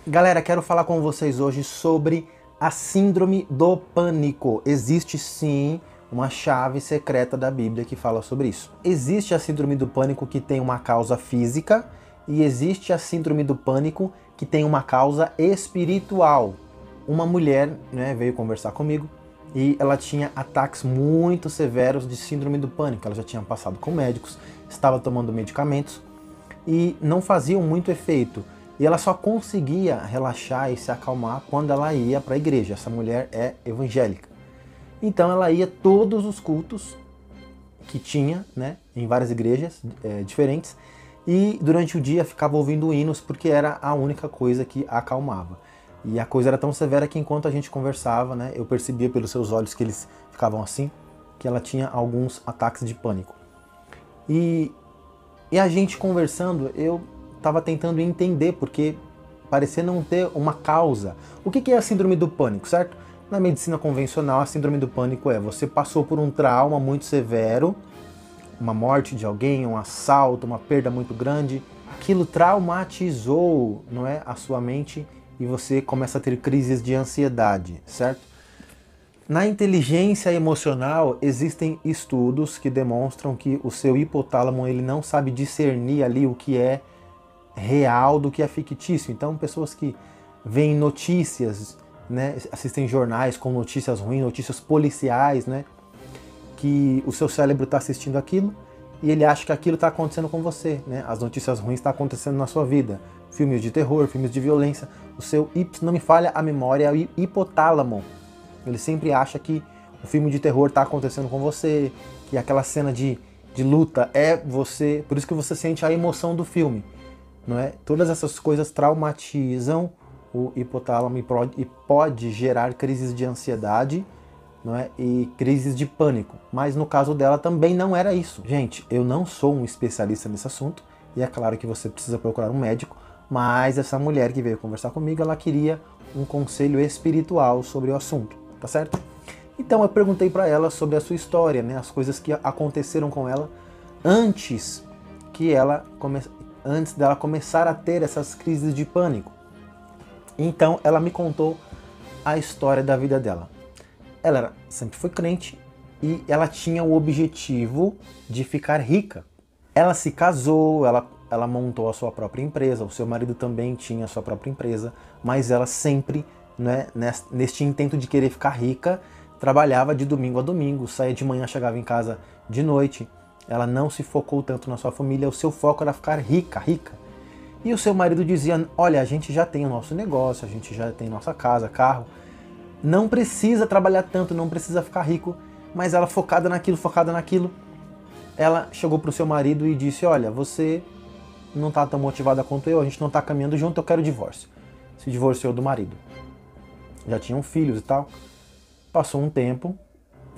Galera, quero falar com vocês hoje sobre a síndrome do pânico. Existe sim uma chave secreta da Bíblia que fala sobre isso. Existe a síndrome do pânico que tem uma causa física e existe a síndrome do pânico que tem uma causa espiritual. Uma mulher, veio conversar comigo e ela tinha ataques muito severos de síndrome do pânico. Ela já tinha passado com médicos, estava tomando medicamentos e não faziam muito efeito. E ela só conseguia relaxar e se acalmar quando ela ia para a igreja. Essa mulher é evangélica. Então ela ia todos os cultos que tinha, em várias igrejas diferentes, e durante o dia ficava ouvindo hinos porque era a única coisa que a acalmava. E a coisa era tão severa que enquanto a gente conversava, eu percebia pelos seus olhos que eles ficavam assim, que ela tinha alguns ataques de pânico. E a gente conversando, eu estava tentando entender, porque parecia não ter uma causa. O que é a síndrome do pânico, certo? Na medicina convencional, a síndrome do pânico é você passou por um trauma muito severo, uma morte de alguém, um assalto, uma perda muito grande, aquilo traumatizou, a sua mente e você começa a ter crises de ansiedade, certo? Na inteligência emocional, existem estudos que demonstram que o seu hipotálamo ele não sabe discernir ali o que é real do que é fictício. Então, pessoas que veem notícias, assistem jornais com notícias ruins, notícias policiais, que o seu cérebro está assistindo aquilo e ele acha que aquilo está acontecendo com você, as notícias ruins estão acontecendo na sua vida. Filmes de terror, filmes de violência, o seu, não me falha a memória, é o hipotálamo. Ele sempre acha que o filme de terror está acontecendo com você, que aquela cena de luta é você, por isso que você sente a emoção do filme. Todas essas coisas traumatizam o hipotálamo e pode gerar crises de ansiedade, e crises de pânico. Mas no caso dela também não era isso. Gente, eu não sou um especialista nesse assunto e é claro que você precisa procurar um médico, mas essa mulher que veio conversar comigo, ela queria um conselho espiritual sobre o assunto, tá certo? Então eu perguntei para ela sobre a sua história, as coisas que aconteceram com ela antes dela começar a ter essas crises de pânico. Então ela me contou a história da vida dela. Ela sempre foi crente e ela tinha o objetivo de ficar rica. Ela se casou, ela montou a sua própria empresa, o seu marido também tinha a sua própria empresa, mas ela sempre, neste intento de querer ficar rica, trabalhava de domingo a domingo, saía de manhã, chegava em casa de noite. Ela não se focou tanto na sua família, o seu foco era ficar rica. E o seu marido dizia, olha, a gente já tem o nosso negócio, a gente já tem nossa casa, carro, não precisa trabalhar tanto, não precisa ficar rico. Mas ela focada naquilo, ela chegou para o seu marido e disse, olha, você não está tão motivada quanto eu, a gente não está caminhando junto, eu quero divórcio. Se divorciou do marido. Já tinham filhos e tal. Passou um tempo,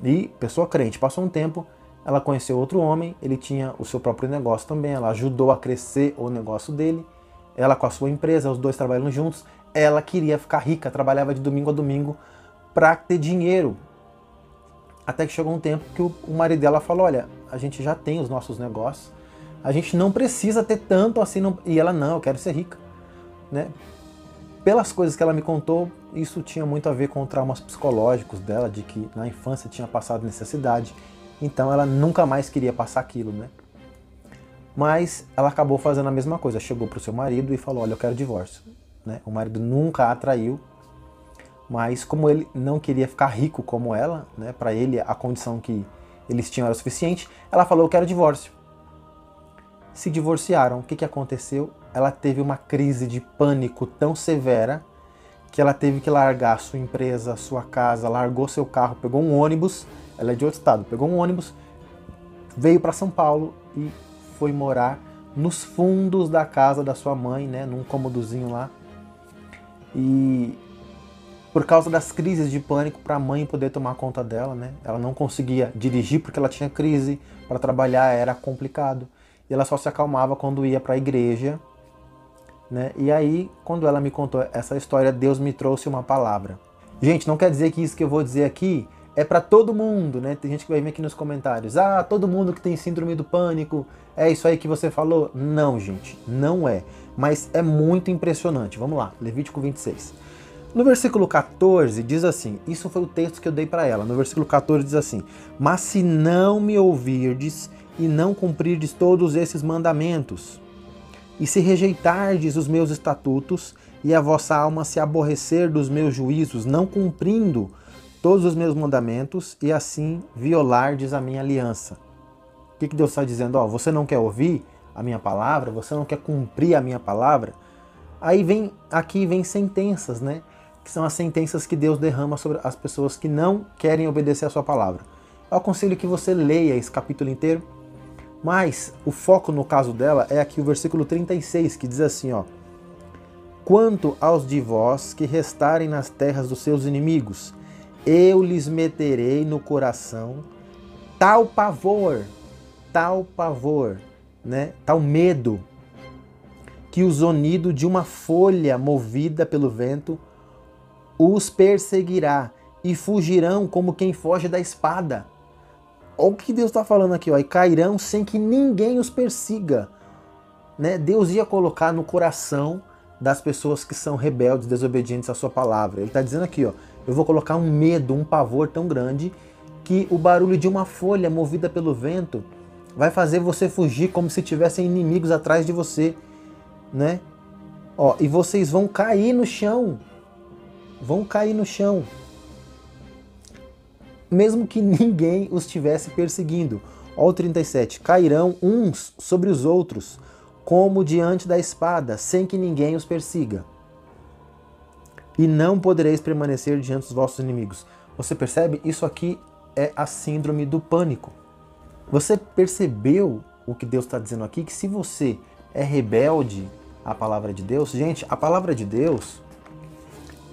e pessoa crente, passou um tempo, ela conheceu outro homem, ele tinha o seu próprio negócio também, ela ajudou a crescer o negócio dele, ela com a sua empresa, os dois trabalhando juntos, ela queria ficar rica, trabalhava de domingo a domingo para ter dinheiro. Até que chegou um tempo que o marido dela falou, olha, a gente já tem os nossos negócios, a gente não precisa ter tanto assim, e ela, não, eu quero ser rica. Pelas coisas que ela me contou, isso tinha muito a ver com traumas psicológicos dela, de que na infância tinha passado necessidade, então ela nunca mais queria passar aquilo, Mas ela acabou fazendo a mesma coisa, chegou para o seu marido e falou, olha, eu quero divórcio. O marido nunca a traiu, mas como ele não queria ficar rico como ela, para ele a condição que eles tinham era o suficiente, ela falou, eu quero divórcio. Se divorciaram, o que aconteceu? Ela teve uma crise de pânico tão severa que ela teve que largar sua empresa, sua casa, largou seu carro, pegou um ônibus, ela é de outro estado, pegou um ônibus, veio para São Paulo e foi morar nos fundos da casa da sua mãe, num cômodozinho lá. E por causa das crises de pânico, para a mãe poder tomar conta dela, ela não conseguia dirigir porque ela tinha crise, para trabalhar era complicado. E ela só se acalmava quando ia para a igreja. E aí, quando ela me contou essa história, Deus me trouxe uma palavra. Gente, não quer dizer que isso que eu vou dizer aqui é para todo mundo, Tem gente que vai vir aqui nos comentários, todo mundo que tem síndrome do pânico, é isso aí que você falou? Não, gente, não é. mas é muito impressionante. Vamos lá, Levítico 26. No versículo 14 diz assim, isso foi o texto que eu dei para ela. No versículo 14 diz assim: mas se não me ouvirdes e não cumprirdes todos esses mandamentos, e se rejeitardes os meus estatutos, e a vossa alma se aborrecer dos meus juízos, não cumprindo todos os meus mandamentos, e assim violardes a minha aliança. O que Deus está dizendo? Ó, você não quer ouvir a minha palavra? Você não quer cumprir a minha palavra? Aí aqui vem sentenças, né? Que são as sentenças que Deus derrama sobre as pessoas que não querem obedecer a sua palavra. Eu aconselho que você leia esse capítulo inteiro, mas o foco no caso dela é aqui o versículo 36, que diz assim, ó: quanto aos de vós que restarem nas terras dos seus inimigos, eu lhes meterei no coração tal pavor, né? Tal medo, que o zunido de uma folha movida pelo vento os perseguirá e fugirão como quem foge da espada. Olha o que Deus está falando aqui, ó, e cairão sem que ninguém os persiga. Né? Deus ia colocar no coração das pessoas que são rebeldes, desobedientes à sua palavra. Ele está dizendo aqui, ó, eu vou colocar um medo, um pavor tão grande que o barulho de uma folha movida pelo vento vai fazer você fugir como se tivessem inimigos atrás de você, né? Ó, e vocês vão cair no chão. Vão cair no chão. Mesmo que ninguém os estivesse perseguindo. Ó o 37. Cairão uns sobre os outros, como diante da espada, sem que ninguém os persiga. E não podereis permanecer diante dos vossos inimigos. Você percebe? Isso aqui é a síndrome do pânico. Você percebeu o que Deus está dizendo aqui? Que se você é rebelde à palavra de Deus, gente, a palavra de Deus,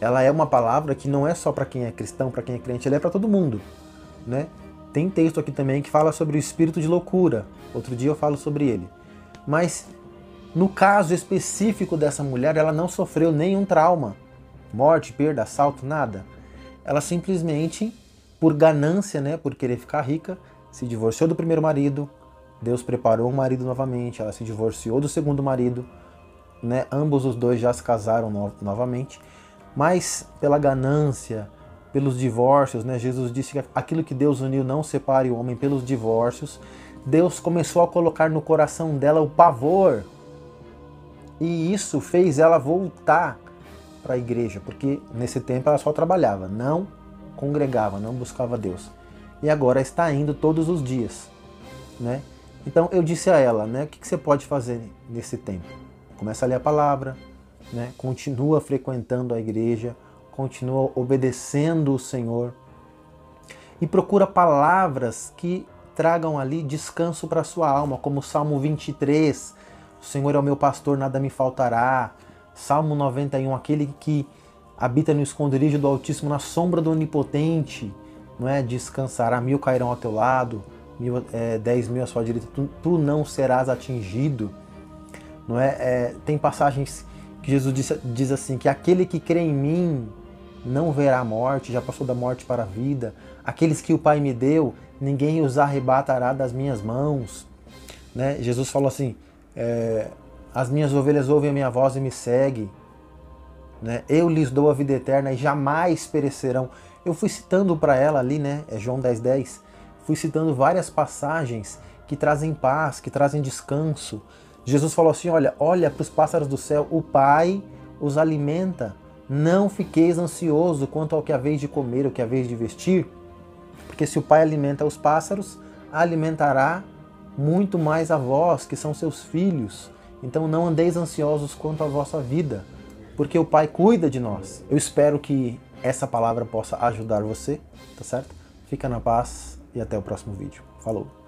ela é uma palavra que não é só para quem é cristão, para quem é crente, ela é para todo mundo, né? Tem texto aqui também que fala sobre o espírito de loucura. Outro dia eu falo sobre ele. Mas no caso específico dessa mulher, ela não sofreu nenhum trauma. Morte, perda, assalto, nada. Ela simplesmente, por ganância, né, por querer ficar rica, se divorciou do primeiro marido. Deus preparou um marido novamente. Ela se divorciou do segundo marido, né? Ambos os dois já se casaram novamente. Mas pela ganância, pelos divórcios, né? Jesus disse que aquilo que Deus uniu não separe o homem pelos divórcios. Deus começou a colocar no coração dela o pavor. E isso fez ela voltar para a igreja, porque nesse tempo ela só trabalhava, não congregava, não buscava Deus. E agora está indo todos os dias, né? Então eu disse a ela, né? O que você pode fazer nesse tempo? Começa a ler a palavra, né? Continua frequentando a igreja, continua obedecendo o Senhor e procura palavras que tragam ali descanso para a sua alma, como o Salmo 23, o Senhor é o meu pastor, nada me faltará. Salmo 91, aquele que habita no esconderijo do Altíssimo, na sombra do Onipotente, não é? Descansará, 1000 cairão ao teu lado, 10.000 à sua direita, tu não serás atingido. Não é? Tem passagens que Jesus diz assim, que aquele que crê em mim não verá a morte, já passou da morte para a vida. Aqueles que o Pai me deu, ninguém os arrebatará das minhas mãos. Né? Jesus falou assim, as minhas ovelhas ouvem a minha voz e me seguem. Né? Eu lhes dou a vida eterna e jamais perecerão. Eu fui citando para ela ali, né? João 10:10, fui citando várias passagens que trazem paz, que trazem descanso. Jesus falou assim, olha para os pássaros do céu, o Pai os alimenta. Não fiqueis ansioso quanto ao que haveis de comer, ou que haveis de vestir, porque se o Pai alimenta os pássaros, alimentará muito mais a vós, que são seus filhos. Então não andeis ansiosos quanto à vossa vida, porque o Pai cuida de nós. Eu espero que essa palavra possa ajudar você, tá certo? Fica na paz e até o próximo vídeo. Falou!